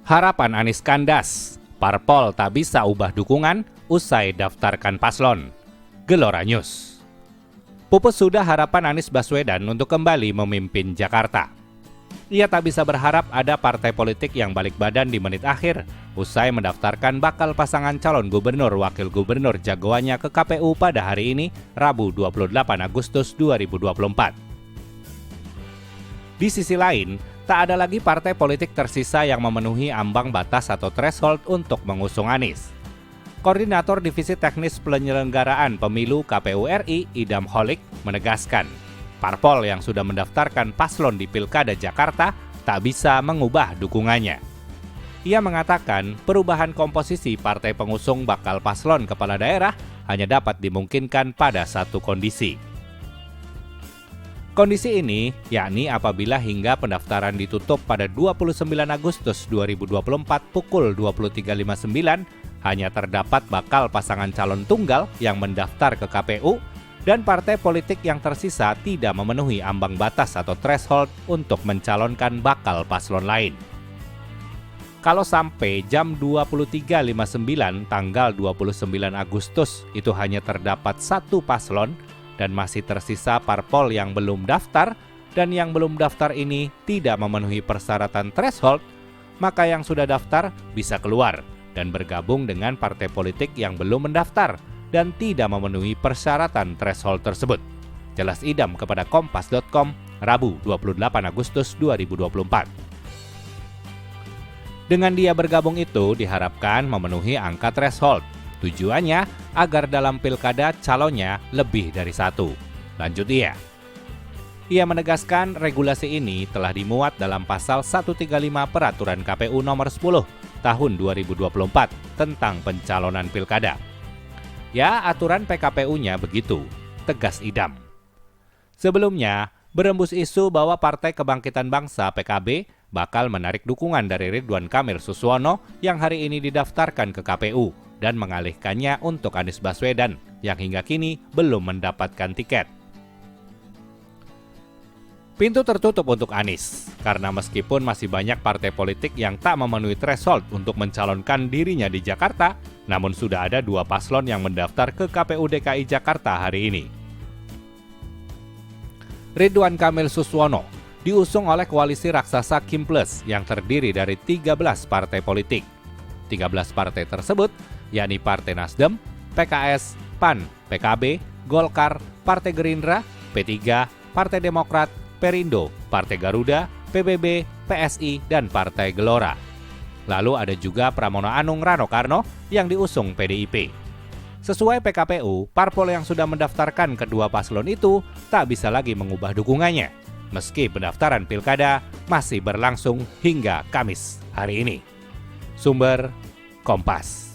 Harapan Anies kandas, parpol tak bisa ubah dukungan usai daftarkan paslon. Gelora News. Pupus sudah harapan Anies Baswedan untuk kembali memimpin Jakarta. Ia tak bisa berharap ada partai politik yang balik badan di menit akhir usai mendaftarkan bakal pasangan calon gubernur wakil gubernur jagoannya ke KPU pada hari ini, Rabu 28 Agustus 2024. Di sisi lain, tak ada lagi partai politik tersisa yang memenuhi ambang batas atau threshold untuk mengusung Anies. Koordinator Divisi Teknis Penyelenggaraan Pemilu KPU RI, Idam Holik, menegaskan, parpol yang sudah mendaftarkan paslon di Pilkada Jakarta tak bisa mengubah dukungannya. Ia mengatakan perubahan komposisi partai pengusung bakal paslon kepala daerah hanya dapat dimungkinkan pada satu kondisi. Kondisi ini yakni apabila hingga pendaftaran ditutup pada 29 Agustus 2024 pukul 23.59 hanya terdapat bakal pasangan calon tunggal yang mendaftar ke KPU dan partai politik yang tersisa tidak memenuhi ambang batas atau threshold untuk mencalonkan bakal paslon lain. Kalau sampai jam 23.59 tanggal 29 Agustus itu hanya terdapat satu paslon dan masih tersisa parpol yang belum daftar dan yang belum daftar ini tidak memenuhi persyaratan threshold, maka yang sudah daftar bisa keluar dan bergabung dengan partai politik yang belum mendaftar dan tidak memenuhi persyaratan threshold tersebut. Jelas Idam kepada Kompas.com, Rabu 28 Agustus 2024. Dengan dia bergabung itu diharapkan memenuhi angka threshold. Tujuannya agar dalam pilkada calonnya lebih dari satu. Lanjut ia. Ia menegaskan regulasi ini telah dimuat dalam pasal 135 Peraturan KPU nomor 10 tahun 2024 tentang pencalonan pilkada. Ya, aturan PKPU-nya begitu, tegas Idam. Sebelumnya, berembus isu bahwa Partai Kebangkitan Bangsa PKB bakal menarik dukungan dari Ridwan Kamil Suswono yang hari ini didaftarkan ke KPU dan mengalihkannya untuk Anies Baswedan yang hingga kini belum mendapatkan tiket. Pintu tertutup untuk Anies, karena meskipun masih banyak partai politik yang tak memenuhi threshold untuk mencalonkan dirinya di Jakarta, namun sudah ada dua paslon yang mendaftar ke KPU DKI Jakarta hari ini. Ridwan Kamil Suswono diusung oleh koalisi raksasa Kim Plus yang terdiri dari 13 partai politik. 13 partai tersebut, yakni Partai Nasdem, PKS, PAN, PKB, Golkar, Partai Gerindra, P3, Partai Demokrat, Perindo, Partai Garuda, PBB, PSI, dan Partai Gelora. Lalu ada juga Pramono Anung Rano Karno yang diusung PDIP. Sesuai PKPU, parpol yang sudah mendaftarkan kedua paslon itu tak bisa lagi mengubah dukungannya, meski pendaftaran pilkada masih berlangsung hingga Kamis hari ini. Sumber Kompas.